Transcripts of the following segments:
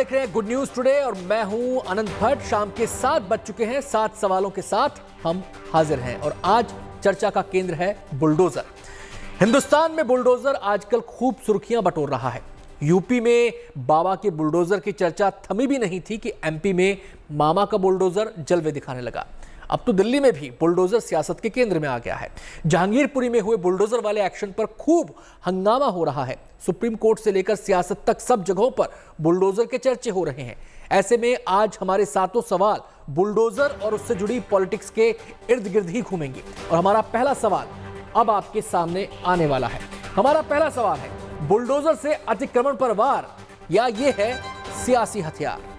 देख रहे हैं गुड न्यूज टुडे और मैं हूं अनंत भट्ट। शाम के 7 बज चुके हैं। 7 सवालों के साथ हम हाजिर हैं और आज चर्चा का केंद्र है बुलडोजर। हिंदुस्तान में बुलडोजर आजकल खूब सुर्खियां बटोर रहा है। यूपी में बाबा के बुलडोजर की चर्चा थमी भी नहीं थी कि एमपी में मामा का बुलडोजर जलवे दिखाने लगा। अब तो दिल्ली में भी बुलडोजर सियासत के केंद्र में आ गया है। जहांगीरपुरी में हुए बुलडोजर वाले एक्शन पर खूब हंगामा हो रहा है। सुप्रीम कोर्ट से लेकर सियासत तक सब जगहों पर बुलडोजर के चर्चे हो रहे हैं। ऐसे में आज हमारे सातों सवाल बुलडोजर और उससे जुड़ी पॉलिटिक्स के इर्द गिर्द ही घूमेंगे। और हमारा पहला सवाल अब आपके सामने आने वाला है। हमारा पहला सवाल है, बुलडोजर से अतिक्रमण पर वार या ये है सियासी हथियार?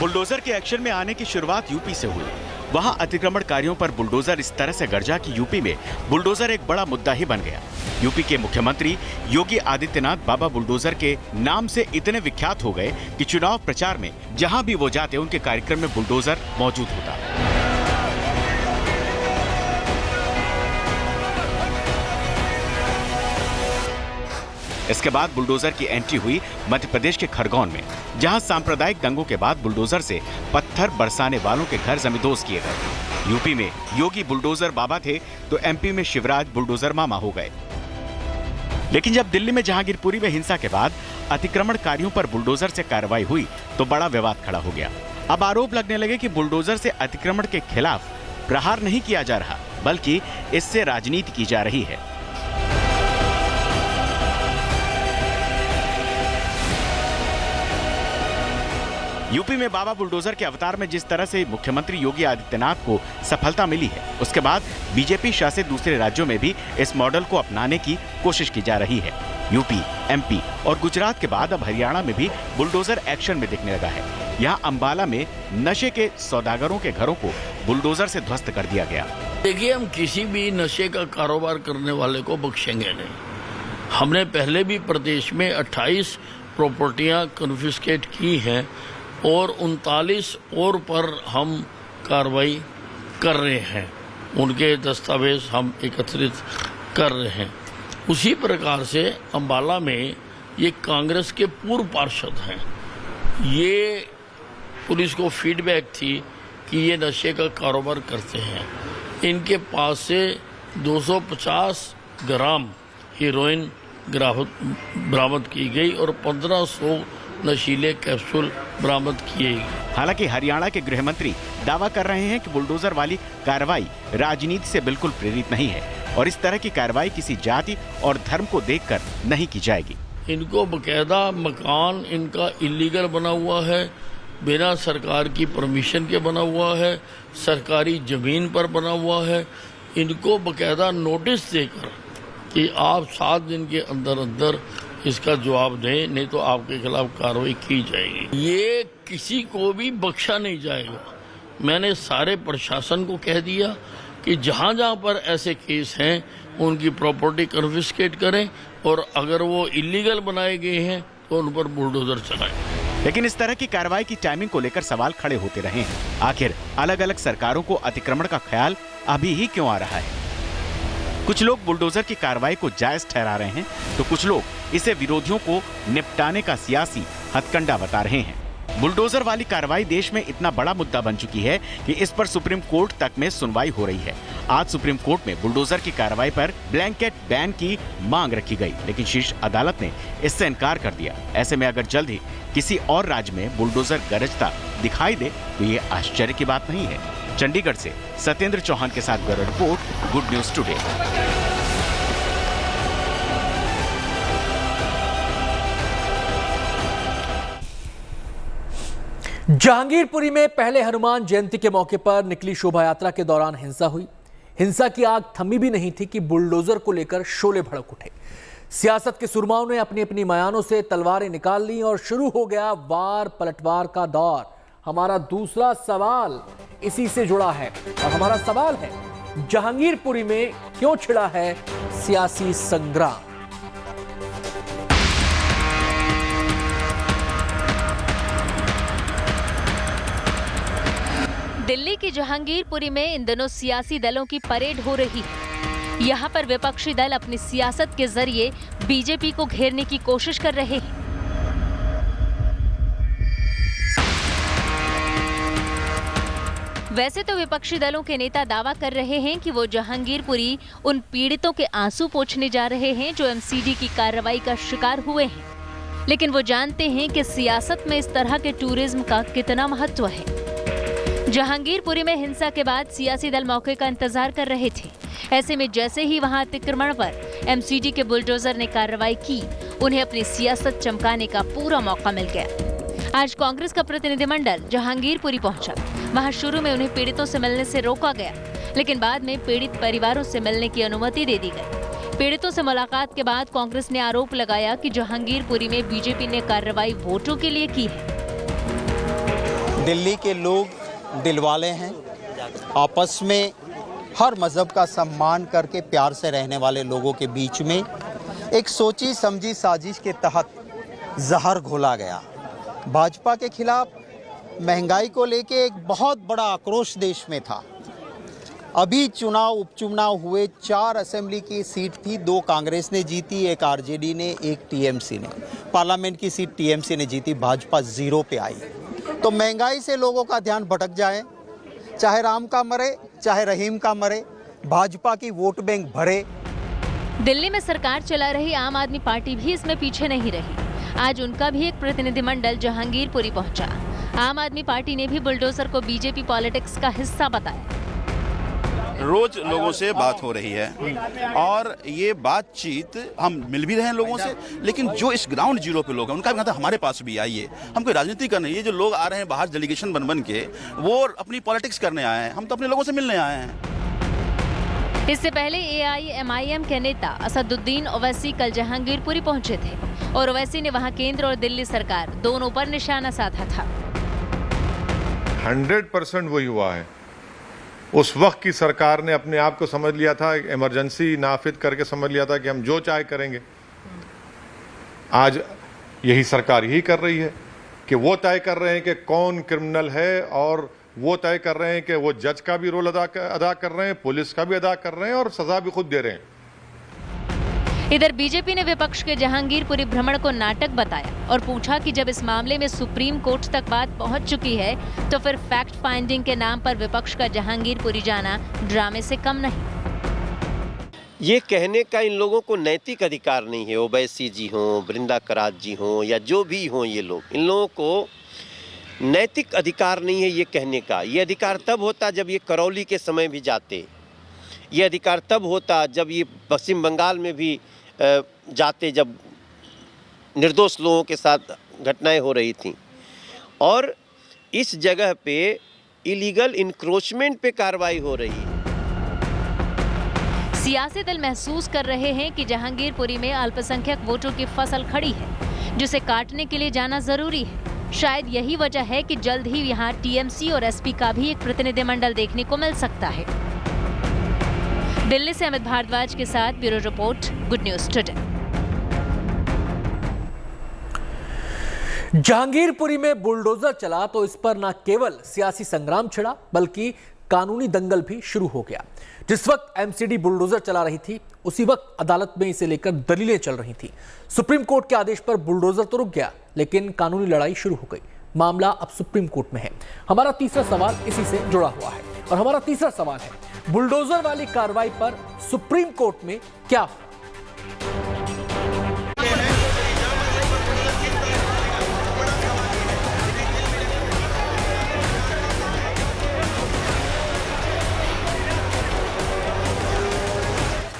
बुलडोजर के एक्शन में आने की शुरुआत यूपी से हुई। वहां अतिक्रमणकारियों पर बुलडोजर इस तरह से गरजा कि यूपी में बुलडोजर एक बड़ा मुद्दा ही बन गया। यूपी के मुख्यमंत्री योगी आदित्यनाथ बाबा बुलडोजर के नाम से इतने विख्यात हो गए कि चुनाव प्रचार में जहां भी वो जाते उनके कार्यक्रम में बुलडोजर मौजूद होता। इसके बाद बुलडोजर की एंट्री हुई मध्य प्रदेश के खरगोन में, जहां सांप्रदायिक दंगों के बाद बुलडोजर से पत्थर बरसाने वालों के घर जमींदोज किए गए। यूपी में योगी बुलडोजर बाबा थे तो एमपी में शिवराज बुलडोजर मामा हो गए। लेकिन जब दिल्ली में जहांगीरपुरी में हिंसा के बाद अतिक्रमणकारियों पर बुलडोजर से कार्रवाई हुई तो बड़ा विवाद खड़ा हो गया। अब आरोप लगने लगे कि बुलडोजर से अतिक्रमण के खिलाफ प्रहार नहीं किया जा रहा, बल्कि इससे राजनीति की जा रही है। यूपी में बाबा बुलडोजर के अवतार में जिस तरह से मुख्यमंत्री योगी आदित्यनाथ को सफलता मिली है, उसके बाद बीजेपी शासित दूसरे राज्यों में भी इस मॉडल को अपनाने की कोशिश की जा रही है। यूपी, एमपी और गुजरात के बाद अब हरियाणा में भी बुलडोजर एक्शन में दिखने लगा है। यहाँ अंबाला में नशे के सौदागरों के घरों को बुलडोजर से ध्वस्त कर दिया गया। देखिए, हम किसी भी नशे का कारोबार करने वाले को बख्शेंगे नहीं। हमने पहले भी प्रदेश में 28 प्रॉपर्टियां कन्फिस्केट की हैं और 39 और पर हम कार्रवाई कर रहे हैं। उनके दस्तावेज हम एकत्रित कर रहे हैं। उसी प्रकार से अंबाला में ये कांग्रेस के पूर्व पार्षद हैं। ये पुलिस को फीडबैक थी कि ये नशे का कारोबार करते हैं। इनके पास से 250 ग्राम हीरोइन बरामद की गई और 1500 नशीले कैप्सूल बरामद किए गए। हालांकि हरियाणा के गृह मंत्री दावा कर रहे हैं कि बुलडोजर वाली कार्रवाई राजनीति से बिल्कुल प्रेरित नहीं है और इस तरह की कार्रवाई किसी जाति और धर्म को देखकर नहीं की जाएगी। इनको बकायदा मकान इनका इलीगल बना हुआ है, बिना सरकार की परमिशन के बना हुआ है, सरकारी जमीन पर बना हुआ है। इनको बकायदा नोटिस देकर कि आप 7 दिन के अंदर अंदर इसका जवाब दें, नहीं तो आपके खिलाफ कार्रवाई की जाएगी। ये किसी को भी बख्शा नहीं जाएगा। मैंने सारे प्रशासन को कह दिया कि जहां जहां पर ऐसे केस हैं उनकी प्रॉपर्टी कन्फिस्केट करें और अगर वो इलीगल बनाए गए हैं तो उन पर बुलडोजर चलाएं। लेकिन इस तरह की कार्रवाई की टाइमिंग को लेकर सवाल खड़े होते रहे हैं। आखिर अलग अलग सरकारों को अतिक्रमण का ख्याल अभी ही क्यों आ रहा है? कुछ लोग बुलडोजर की कार्रवाई को जायज ठहरा रहे हैं तो कुछ लोग इसे विरोधियों को निपटाने का सियासी हथकंडा बता रहे हैं। बुलडोजर वाली कार्रवाई देश में इतना बड़ा मुद्दा बन चुकी है कि इस पर सुप्रीम कोर्ट तक में सुनवाई हो रही है। आज सुप्रीम कोर्ट में बुलडोजर की कार्रवाई पर ब्लैंकेट बैन की मांग रखी गई, लेकिन शीर्ष अदालत ने इससे इनकार कर दिया। ऐसे में अगर जल्द ही किसी और राज्य में बुलडोजर गरजता दिखाई दे तो ये आश्चर्य की बात नहीं है। चंडीगढ़ से सत्येंद्र चौहान के साथ bureau report, good news today. Jahangirpuri में पहले हनुमान जयंती के मौके पर निकली शोभा यात्रा के दौरान हिंसा हुई। हिंसा की आग थमी भी नहीं थी कि बुलडोजर को लेकर शोले भड़क उठे। सियासत के सुरमाओं ने अपनी अपनी मयानों से तलवारें निकाल ली और शुरू हो गया वार पलटवार का दौर। हमारा दूसरा सवाल इसी से जुड़ा है और हमारा सवाल है, जहांगीरपुरी में क्यों छिड़ा है सियासी संग्राम? दिल्ली की जहांगीरपुरी में इन दिनों सियासी दलों की परेड हो रही है। यहाँ पर विपक्षी दल अपनी सियासत के जरिए बीजेपी को घेरने की कोशिश कर रहे हैं। वैसे तो विपक्षी दलों के नेता दावा कर रहे हैं कि वो जहांगीरपुरी उन पीड़ितों के आंसू पोंछने जा रहे हैं जो एमसीडी की कार्रवाई का शिकार हुए हैं, लेकिन वो जानते हैं कि सियासत में इस तरह के टूरिज्म का कितना महत्व है। जहांगीरपुरी में हिंसा के बाद सियासी दल मौके का इंतजार कर रहे थे। ऐसे में जैसे ही वहां अतिक्रमण पर एमसीडी के बुलडोजर ने कार्रवाई की, उन्हें अपनी सियासत चमकाने का पूरा मौका मिल गया। आज कांग्रेस का प्रतिनिधिमंडल जहांगीरपुरी पहुंचा। वहां शुरू में उन्हें पीड़ितों से मिलने से रोका गया, लेकिन बाद में पीड़ित परिवारों से मिलने की अनुमति दे दी गई। पीड़ितों से मुलाकात के बाद कांग्रेस ने आरोप लगाया कि जहांगीरपुरी में बीजेपी ने कार्रवाई वोटों के लिए की है। दिल्ली के लोग दिलवाले हैं, आपस में हर मज़हब का सम्मान करके प्यार से रहने वाले लोगों के बीच में एक सोची समझी साजिश के तहत जहर घोला गया। भाजपा के खिलाफ महंगाई को लेके एक बहुत बड़ा आक्रोश देश में था। अभी उपचुनाव हुए 4 असेंबली की सीट थी, 2 कांग्रेस ने जीती, 1 आरजेडी ने, 1 टीएमसी ने। पार्लियामेंट की सीट टीएमसी ने जीती, भाजपा 0 पे आई। तो महंगाई से लोगों का ध्यान भटक जाए, चाहे राम का मरे चाहे रहीम का मरे, भाजपा की वोट बैंक भरे। दिल्ली में सरकार चला रही आम आदमी पार्टी भी इसमें पीछे नहीं रही। आज उनका भी एक प्रतिनिधिमंडल जहांगीरपुरी पहुंचा। आम आदमी पार्टी ने भी बुलडोजर को बीजेपी पॉलिटिक्स का हिस्सा बताया। रोज लोगों से बात हो रही है और ये बातचीत हम मिल भी रहे हैं लोगों से, लेकिन जो इस ग्राउंड जीरो पे लोग हैं उनका भी कहता है हमारे पास भी आइए, हम कोई राजनीति करने, ये जो लोग आ रहे हैं बाहर डेलीगेशन बन के, वो अपनी पॉलिटिक्स करने आए हैं, हम तो अपने लोगों से मिलने आए हैं। इससे पहले AIMIM के नेता असदुद्दीन ओवैसी कल जहांगीरपुरी पहुंचे थे और ओवैसी ने वहां केंद्र और दिल्ली सरकार दोनों पर निशाना साधा था। 100% वही हुआ है। उस वक्त की सरकार ने अपने आप को समझ लिया था, इमरजेंसी नाफिज करके समझ लिया था कि हम जो चाहे करेंगे। आज यही सरकार यही कर रही है कि वो तय कर रहे हैं कि कौन क्रिमिनल है और वो तय कर रहे हैं कि वो जज का भी रोल अदा कर रहे हैं, पुलिस का भी अदा कर रहे हैं और सजा भी खुद दे रहे हैं। इधर बीजेपी ने विपक्ष के जहांगीरपुरी भ्रमण को नाटक बताया और पूछा कि जब इस मामले में सुप्रीम कोर्ट तक बात पहुंच चुकी है तो फिर फैक्ट फाइंडिंग के नाम पर विपक्ष का जहांगीरपुरी जाना ड्रामे से कम नहीं। ये कहने का इन लोगों को नैतिक अधिकार नहीं है। ओवैसी जी हों, बृंदा करात जी हों या जो भी हों, ये लोग, इन लोगों को नैतिक अधिकार नहीं है ये कहने का। ये अधिकार तब होता जब ये करौली के समय भी जाते, ये अधिकार तब होता जब ये पश्चिम बंगाल में भी जाते, जब निर्दोष लोगों के साथ घटनाएं हो रही थीं। और इस जगह पे इलीगल इंक्रोचमेंट पे कार्रवाई हो रही है। सियासी दल महसूस कर रहे हैं कि जहांगीरपुरी में अल्पसंख्यक वोटों की फसल खड़ी है, जिसे काटने के लिए जाना जरूरी है। शायद यही वजह है कि जल्द ही यहाँ टीएमसी और एसपी का भी एक प्रतिनिधिमंडल देखने को मिल सकता है। दिल्ली से अमित भारद्वाज के साथ bureau report, good news today. Jahangirpuri में बुलडोजर चला तो इस पर न केवल सियासी संग्राम छिड़ा बल्कि कानूनी दंगल भी शुरू हो गया। जिस वक्त एमसीडी बुलडोजर चला रही थी उसी वक्त अदालत में इसे लेकर दलीलें चल रही थी। सुप्रीम कोर्ट के आदेश पर बुलडोजर तो रुक गया, लेकिन कानूनी लड़ाई शुरू हो गई। मामला अब सुप्रीम कोर्ट में है। हमारा तीसरा सवाल इसी से जुड़ा हुआ है और हमारा तीसरा सवाल है, बुलडोजर वाली कार्रवाई पर सुप्रीम कोर्ट में क्या हुआ?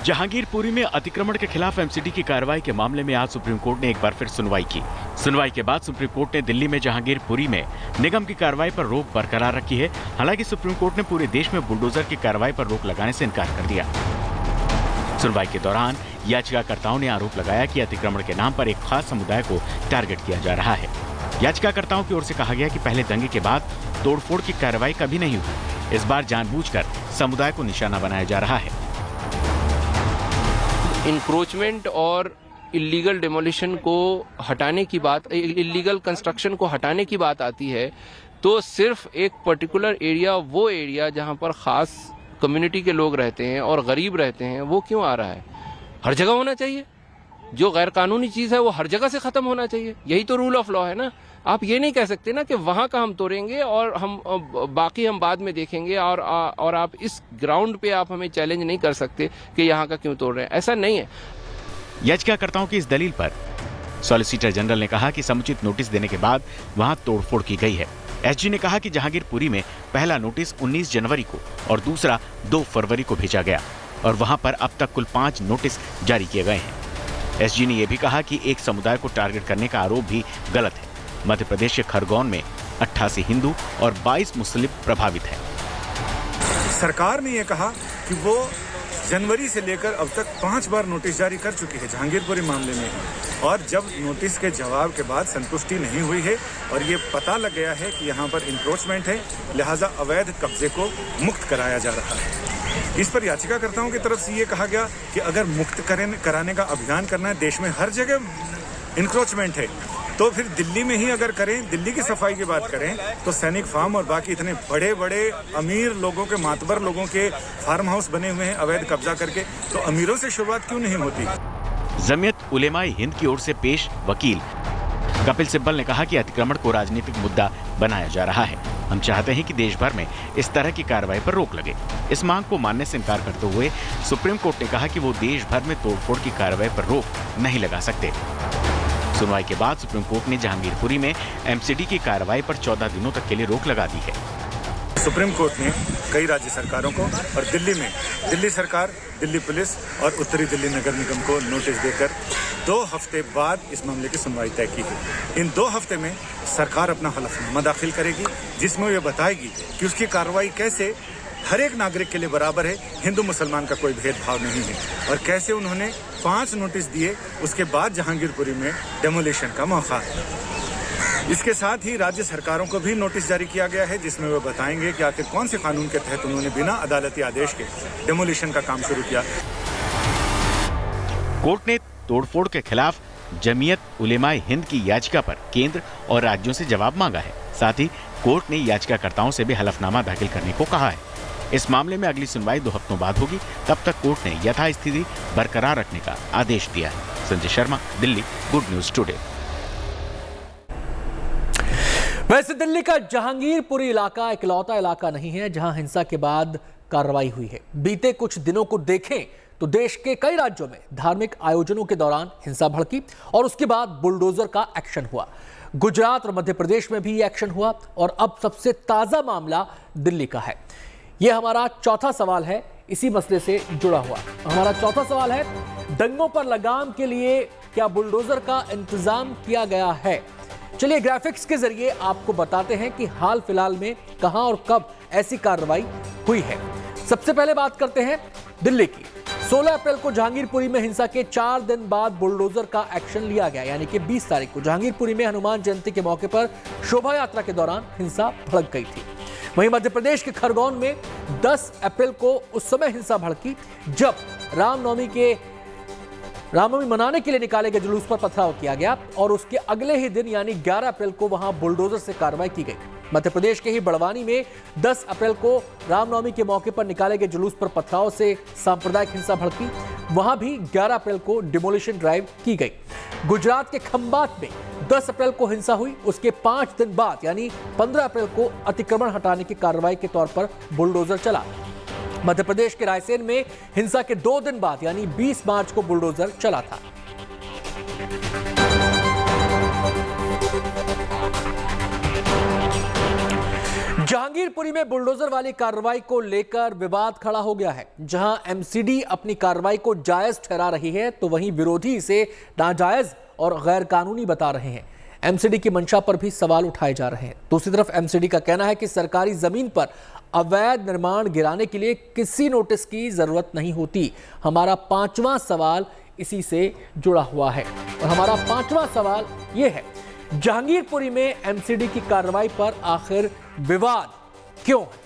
जहांगीरपुरी में अतिक्रमण के खिलाफ एमसीडी की कार्रवाई के मामले में आज सुप्रीम कोर्ट ने एक बार फिर सुनवाई की। सुनवाई के बाद सुप्रीम कोर्ट ने दिल्ली में जहांगीरपुरी में निगम की कार्रवाई पर रोक बरकरार रखी है। हालांकि सुप्रीम कोर्ट ने पूरे देश में बुलडोजर की कार्रवाई पर रोक लगाने से इनकार कर दिया। सुनवाई के दौरान याचिकाकर्ताओं ने आरोप लगाया कि अतिक्रमण के नाम पर एक खास समुदाय को टारगेट किया जा रहा है। याचिकाकर्ताओं की ओर से कहा गया कि पहले दंगे के बाद तोड़फोड़ की कार्रवाई कभी नहीं हुई। इस बार जानबूझकर समुदाय को निशाना बनाया जा रहा है। इंक्रोचमेंट और इलीगल डेमोलिशन को हटाने की बात, इलीगल कंस्ट्रक्शन को हटाने की बात आती है तो सिर्फ एक पर्टिकुलर एरिया, वो एरिया जहां पर खास कम्युनिटी के लोग रहते हैं और गरीब रहते हैं, वो क्यों आ रहा है? हर जगह होना चाहिए। जो गैर कानूनी चीज़ है वो हर जगह से ख़त्म होना चाहिए। यही तो रूल ऑफ लॉ है ना। आप ये नहीं कह सकते ना कि वहाँ का हम तोड़ेंगे और हम बाकी हम बाद में देखेंगे, और आप इस ग्राउंड पे आप हमें चैलेंज नहीं कर सकते कि यहाँ का क्यों तोड़ रहे हैं। ऐसा नहीं है। याचिकाकर्ताओं की इस दलील पर सॉलिसिटर जनरल ने कहा कि समुचित नोटिस देने के बाद वहां तोड़फोड़ की गई है। एसजी ने कहा कि जहांगीरपुरी में पहला नोटिस 19 जनवरी को और दूसरा 2 फरवरी को भेजा गया और वहां पर अब तक कुल 5 नोटिस जारी किए गए हैं। एसजी ने यह भी कहा कि एक समुदाय को टारगेट करने का आरोप भी गलत है। मध्य प्रदेश के खरगोन में 88 हिंदू और 22 मुस्लिम प्रभावित हैं। सरकार ने यह कहा कि वो जनवरी से लेकर अब तक 5 बार नोटिस जारी कर चुकी है जहांगीरपुरी मामले में, और जब नोटिस के जवाब के बाद संतुष्टि नहीं हुई है और ये पता लग गया है कि यहाँ पर इंक्रोचमेंट है, लिहाजा अवैध कब्जे को मुक्त कराया जा रहा है। इस पर याचिकाकर्ताओं की तरफ से ये कहा गया कि अगर मुक्त कराने का अभियान करना है, देश में हर जगह इंक्रोचमेंट है, तो फिर दिल्ली में ही अगर करें, दिल्ली की सफाई की बात करें, तो सैनिक फार्म और बाकी इतने बड़े बड़े अमीर लोगों के, मातबर लोगों के फार्म हाउस बने हुए हैं अवैध कब्जा करके, तो अमीरों से शुरुआत क्यों नहीं होती? जमीयत उलेमाए हिंद की ओर से पेश वकील कपिल सिब्बल ने कहा कि अतिक्रमण को राजनीतिक मुद्दा बनाया जा रहा है। हम चाहते हैं कि देश भर में इस तरह की कार्रवाई पर रोक लगे। इस मांग को मानने से इनकार करते हुए सुप्रीम कोर्ट ने कहा कि वो देश भर में तोड़फोड़ की कार्रवाई पर रोक नहीं लगा सकते। सुनवाई के बाद सुप्रीम कोर्ट ने जहांगीरपुरी में एमसीडी की कार्रवाई पर 14 दिनों तक के लिए रोक लगा दी है। सुप्रीम कोर्ट ने कई राज्य सरकारों को और दिल्ली में दिल्ली सरकार, दिल्ली पुलिस और उत्तरी दिल्ली नगर निगम को नोटिस देकर 2 हफ्ते बाद इस मामले की सुनवाई तय की है। इन 2 हफ्ते में सरकार अपना हलफनामा दाखिल करेगी जिसमें ये बताएगी कि उसकी कार्रवाई कैसे हर एक नागरिक के लिए बराबर है, हिंदू मुसलमान का कोई भेदभाव नहीं है, और कैसे उन्होंने 5 नोटिस दिए, उसके बाद जहांगीरपुरी में डेमोलिशन का मौका है। इसके साथ ही राज्य सरकारों को भी नोटिस जारी किया गया है जिसमें वे बताएंगे कि आखिर कौन से कानून के तहत उन्होंने बिना अदालती आदेश के डेमोलिशन का काम शुरू किया। कोर्ट ने तोड़फोड़ के खिलाफ जमीयत उलेमाए हिंद की याचिका पर केंद्र और राज्यों से जवाब मांगा है। साथ ही कोर्ट ने याचिकाकर्ताओं से भी हलफनामा दाखिल करने को कहा है। इस मामले में अगली सुनवाई 2 हफ्तों बाद होगी। तब तक कोर्ट ने यथास्थिति बरकरार रखने का आदेश दिया है। Sanjay Sharma, Delhi, good news today. वैसे दिल्ली का जहांगीरपुरी इलाका इकलौता इलाका नहीं है जहां हिंसा के बाद कार्रवाई हुई है। बीते कुछ दिनों को देखें तो देश के कई राज्यों में धार्मिक आयोजनों के दौरान हिंसा भड़की और उसके बाद बुलडोजर का एक्शन हुआ। गुजरात और मध्य प्रदेश में भी एक्शन हुआ और अब सबसे ताजा मामला दिल्ली का है। यह हमारा चौथा सवाल है इसी मसले से जुड़ा हुआ। हमारा चौथा सवाल है, दंगों पर लगाम के लिए क्या बुलडोजर का इंतजाम किया गया है? चलिए ग्राफिक्स के जरिए आपको बताते हैं कि हाल फिलहाल में कहां और कब ऐसी कार्रवाई हुई है। सबसे पहले बात करते हैं दिल्ली की। 16 अप्रैल को जहांगीरपुरी में हिंसा के 4 दिन बाद बुलडोजर का एक्शन लिया गया, यानी कि 20 तारीख को जहांगीरपुरी में हनुमान जयंती के मौके पर शोभा यात्रा के दौरान हिंसा भड़क गई थी। वहीं मध्य प्रदेश के खरगोन में 10 अप्रैल को उस समय हिंसा भड़की जब रामनवमी मनाने के लिए निकाले गए जुलूस पर पथराव किया गया और उसके अगले ही दिन यानी 11 अप्रैल को वहां बुलडोजर से कार्रवाई की गई। मध्य प्रदेश के ही बड़वानी में 10 अप्रैल को रामनवमी के मौके पर निकाले गए जुलूस पर पथराव से सांप्रदायिक हिंसा भड़की, वहां भी 11 अप्रैल को डिमोलिशन ड्राइव की गई। गुजरात के खंबात में 10 अप्रैल को हिंसा हुई, उसके 5 दिन बाद यानी 15 अप्रैल को अतिक्रमण हटाने की कार्रवाई के तौर पर बुलडोजर चला। मध्य प्रदेश के रायसेन में हिंसा के 2 दिन बाद यानी 20 मार्च को बुलडोजर चला था। जहांगीरपुरी में बुलडोजर वाली कार्रवाई को लेकर विवाद खड़ा हो गया है। जहां एमसीडी अपनी कार्रवाई को जायज ठहरा रही है तो वहीं विरोधी इसे नाजायज और गैर कानूनी बता रहे हैं। एमसीडी की मंशा पर भी सवाल उठाए जा रहे हैं। दूसरी तरफ एमसीडी का कहना है कि सरकारी जमीन पर अवैध निर्माण गिराने के लिए किसी नोटिस की जरूरत नहीं होती। हमारा 5वां सवाल इसी से जुड़ा हुआ है और हमारा 5वां सवाल यह है जहांगीरपुरी में एमसीडी की कार्रवाई पर आखिर विवाद क्यों है?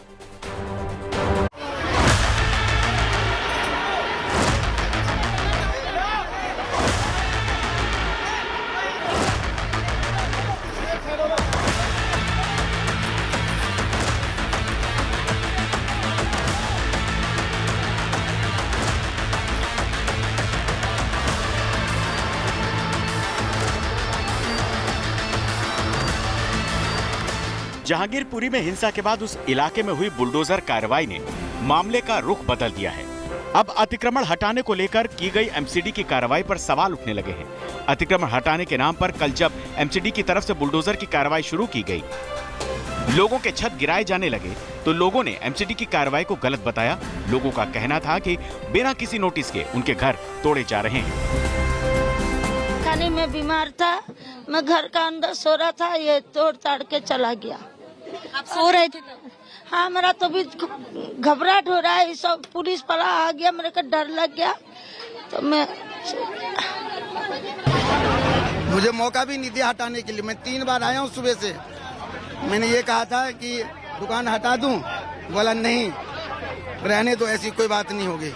जहांगीरपुरी में हिंसा के बाद उस इलाके में हुई बुलडोजर कार्रवाई ने मामले का रुख बदल दिया है। अब अतिक्रमण हटाने को लेकर की गई एमसीडी की कार्रवाई पर सवाल उठने लगे हैं। अतिक्रमण हटाने के नाम पर कल जब एमसीडी की तरफ से बुलडोजर की कार्रवाई शुरू की गई, लोगों के छत गिराए जाने लगे तो लोगों ने एमसीडी की कार्रवाई को गलत बताया। लोगों का कहना था कि बिना किसी नोटिस के उनके घर तोड़े जा रहे हैं। खाने में बीमार था, मैं घर का अंदर सो रहा था, ये तोड़ ताड़ के चला गया। आप सो रहे थे? हाँ, मेरा तो भी घबराहट हो रहा है। सब पुलिस वाला आ गया, मेरे को डर लग गया तो मैं मुझे मौका भी नहीं दिया हटाने के लिए। मैं 3 बार आया हूँ सुबह से। मैंने ये कहा था कि दुकान हटा दूं, बोला नहीं रहने दो, ऐसी कोई बात नहीं होगी,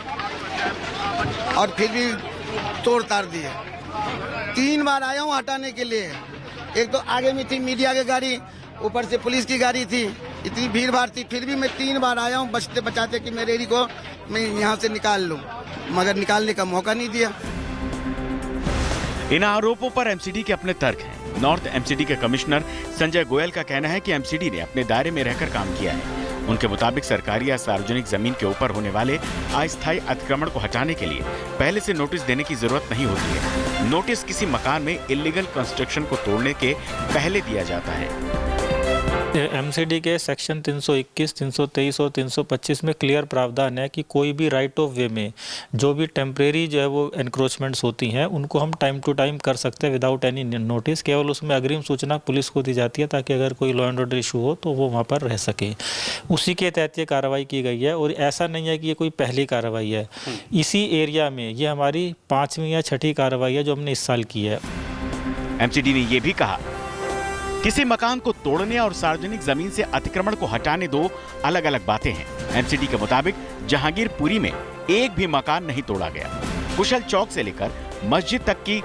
और फिर भी तोड़ ताड़ दिए। 3 बार आया हूँ हटाने के लिए। एक तो आगे में थी मीडिया की गाड़ी, ऊपर से पुलिस की गाड़ी थी, इतनी भीड़ भाड़ थी, फिर भी मैं 3 बार आया हूँ बचते बचाते कि मेरे रेडी को मैं यहाँ से निकाल लूँ, मगर निकालने का मौका नहीं दिया। इन आरोपों पर एमसीडी के अपने तर्क हैं। नॉर्थ एमसीडी के कमिश्नर संजय गोयल का कहना है कि एमसीडी ने अपने दायरे में रहकर काम किया है। उनके मुताबिक सरकारी या सार्वजनिक जमीन के ऊपर होने वाले अस्थायी अतिक्रमण को हटाने के लिए पहले से नोटिस देने की जरूरत नहीं होती है। नोटिस किसी मकान में इलीगल कंस्ट्रक्शन को तोड़ने के पहले दिया जाता है। एमसीडी के सेक्शन 321, 323 और 325 में क्लियर प्रावधान है कि कोई भी राइट ऑफ वे में जो भी टेम्परेरी जो है वो एनक्रोचमेंट्स होती हैं उनको हम टाइम टू टाइम कर सकते हैं विदाउट एनी नोटिस। केवल उसमें अग्रिम सूचना पुलिस को दी जाती है ताकि अगर कोई लॉ एंड ऑर्डर इशू हो तो वो वहाँ पर रह सके। उसी के तहत ये कार्रवाई की गई है और ऐसा नहीं है कि ये कोई पहली कार्रवाई है। इसी एरिया में ये हमारी 5वीं या 6ठी कार्रवाई है जो हमने इस साल की है। एमसीडी ने ये भी कहा, किसी मकान को तोड़ने और सार्वजनिक जमीन से अतिक्रमण को हटाने दो अलग अलग बातें हैं। एमसीडी के मुताबिक जहांगीरपुरी में एक भी मकान नहीं तोड़ा गया। कुशल चौक से लेकर मस्जिद तक की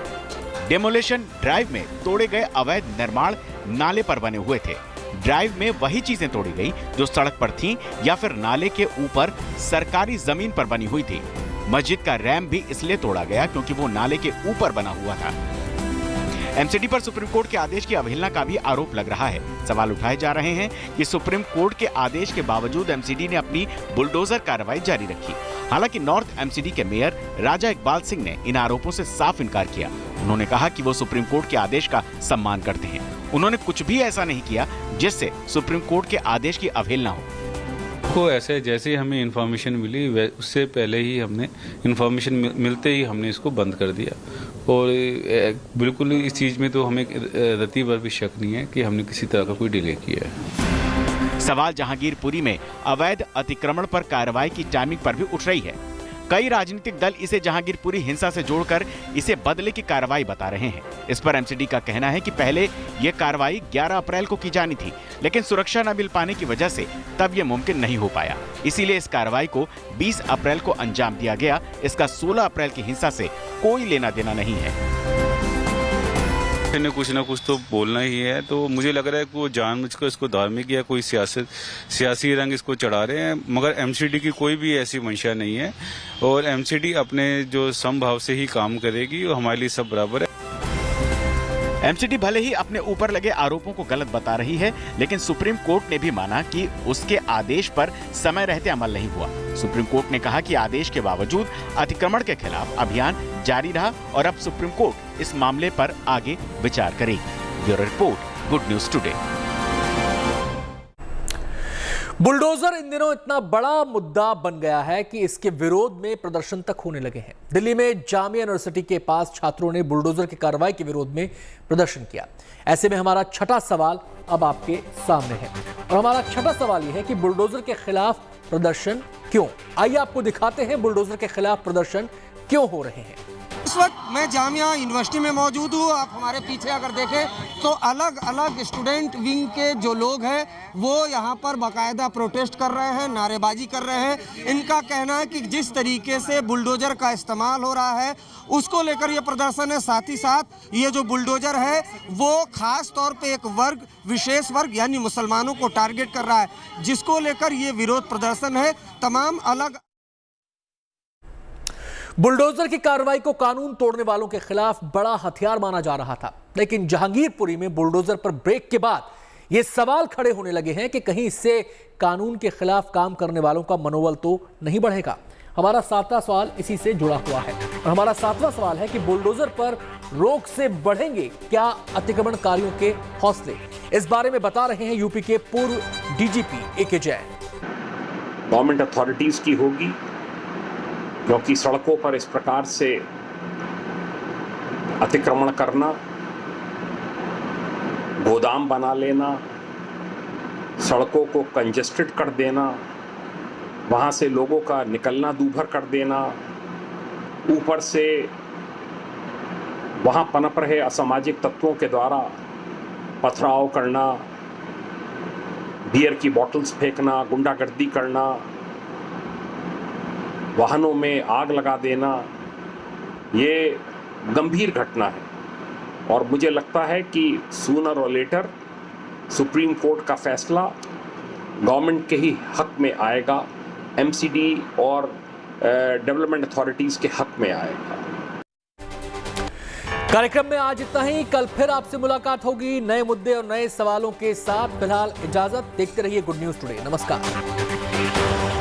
डेमोलेशन ड्राइव में तोड़े गए अवैध निर्माण नाले पर बने हुए थे। ड्राइव में वही चीजें तोड़ी गई जो सड़क पर थीं या फिर नाले के ऊपर सरकारी जमीन पर बनी हुई थी। मस्जिद का रैम्प भी इसलिए तोड़ा गया क्योंकि वो नाले के ऊपर बना हुआ था। एमसीडी पर सुप्रीम कोर्ट के आदेश की अवहेलना का भी आरोप लग रहा है। सवाल उठाए जा रहे हैं कि सुप्रीम कोर्ट के आदेश के बावजूद एमसीडी ने अपनी बुलडोजर कार्रवाई जारी रखी। हालांकि नॉर्थ एमसीडी के मेयर राजा इकबाल सिंह ने इन आरोपों से साफ इनकार किया। उन्होंने कहा कि वो सुप्रीम कोर्ट के आदेश का सम्मान करते हैं। उन्होंने कुछ भी ऐसा नहीं किया जिससे सुप्रीम कोर्ट के आदेश की अवहेलना हो। को ऐसे जैसे हमें इन्फॉर्मेशन मिली उससे पहले ही हमने इन्फॉर्मेशन मिलते ही हमने इसको बंद कर दिया और बिल्कुल इस चीज़ में तो हमें रत्ती भर भी शक नहीं है कि हमने किसी तरह का कोई डिले किया है। सवाल जहांगीरपुरी में अवैध अतिक्रमण पर कार्रवाई की टाइमिंग पर भी उठ रही है। कई राजनीतिक दल इसे जहांगीरपुरी हिंसा से जोड़कर इसे बदले की कार्रवाई बता रहे हैं। इस पर एमसीडी का कहना है कि पहले ये कार्रवाई 11 अप्रैल को की जानी थी, लेकिन सुरक्षा न मिल पाने की वजह से तब ये मुमकिन नहीं हो पाया। इसीलिए इस कार्रवाई को 20 अप्रैल को अंजाम दिया गया। इसका 16 अप्रैल की हिंसा से कोई लेना देना नहीं है। ने कुछ ना कुछ तो बोलना ही है, तो मुझे लग रहा है कि वो जानबूझकर इसको धार्मिक या कोई सियासी रंग इसको चढ़ा रहे हैं, मगर एमसीडी की कोई भी ऐसी मंशा नहीं है और एमसीडी अपने जो समभाव से ही काम करेगी और हमारे लिए सब बराबर है। एमसीडी भले ही अपने ऊपर लगे आरोपों को गलत बता रही है, लेकिन सुप्रीम कोर्ट ने भी माना कि उसके आदेश पर समय रहते अमल नहीं हुआ। सुप्रीम कोर्ट ने कहा कि आदेश के बावजूद अतिक्रमण के खिलाफ अभियान जारी रहा और अब सुप्रीम कोर्ट इस मामले पर आगे विचार करेगी। Bureau report, good news today. Bulldozer इन दिनों इतना बड़ा मुद्दा बन गया है कि इसके विरोध में प्रदर्शन तक होने लगे हैं। दिल्ली में जामिया यूनिवर्सिटी के पास छात्रों ने बुलडोजर की कार्रवाई के विरोध में प्रदर्शन किया। ऐसे में हमारा छठा सवाल अब आपके सामने है और हमारा छठा सवाल यह है कि बुलडोजर के खिलाफ प्रदर्शन क्यों? आइए आपको दिखाते हैं बुलडोजर के खिलाफ प्रदर्शन क्यों हो रहे हैं। इस वक्त मैं जामिया यूनिवर्सिटी में मौजूद हूँ। आप हमारे पीछे अगर देखें तो अलग अलग स्टूडेंट विंग के जो लोग हैं वो यहाँ पर बाकायदा प्रोटेस्ट कर रहे हैं, नारेबाजी कर रहे हैं। इनका कहना है कि जिस तरीके से बुलडोजर का इस्तेमाल हो रहा है उसको लेकर ये प्रदर्शन है। साथ ही साथ ये जो बुलडोजर है वो खास तौर पे एक वर्ग, विशेष वर्ग यानी मुसलमानों को टारगेट कर रहा है, जिसको लेकर ये विरोध प्रदर्शन है। तमाम अलग बुलडोजर की कार्रवाई को कानून तोड़ने वालों के खिलाफ बड़ा हथियार माना जा रहा था, लेकिन जहांगीरपुरी में बुलडोजर पर ब्रेक के बाद ये सवाल खड़े होने लगे हैं कि कहीं इससे कानून के खिलाफ काम करने वालों का मनोबल तो नहीं बढ़ेगा। हमारा 7वां सवाल इसी से जुड़ा हुआ है और हमारा 7वां सवाल है कि बुलडोजर पर रोक से बढ़ेंगे क्या अतिक्रमणकारियों के हौसले। इस बारे में बता रहे हैं यूपी के पूर्व डीजीपी ए के जैन। गवर्नमेंट अथॉरिटीज की होगी, क्योंकि सड़कों पर इस प्रकार से अतिक्रमण करना, गोदाम बना लेना, सड़कों को कंजेस्टेड कर देना, वहाँ से लोगों का निकलना दूभर कर देना, ऊपर से वहाँ पनप रहे असामाजिक तत्वों के द्वारा पथराव करना, बियर की बोतल्स फेंकना, गुंडागर्दी करना, वाहनों में आग लगा देना, ये गंभीर घटना है। और मुझे लगता है कि सूनर और लेटर सुप्रीम कोर्ट का फैसला गवर्नमेंट के ही हक में आएगा, एमसीडी और डेवलपमेंट अथॉरिटीज़ के हक में आएगा। कार्यक्रम में आज इतना ही। कल फिर आपसे मुलाकात होगी नए मुद्दे और नए सवालों के साथ। फिलहाल इजाजत। देखते रहिए गुड न्यूज टुडे। नमस्कार।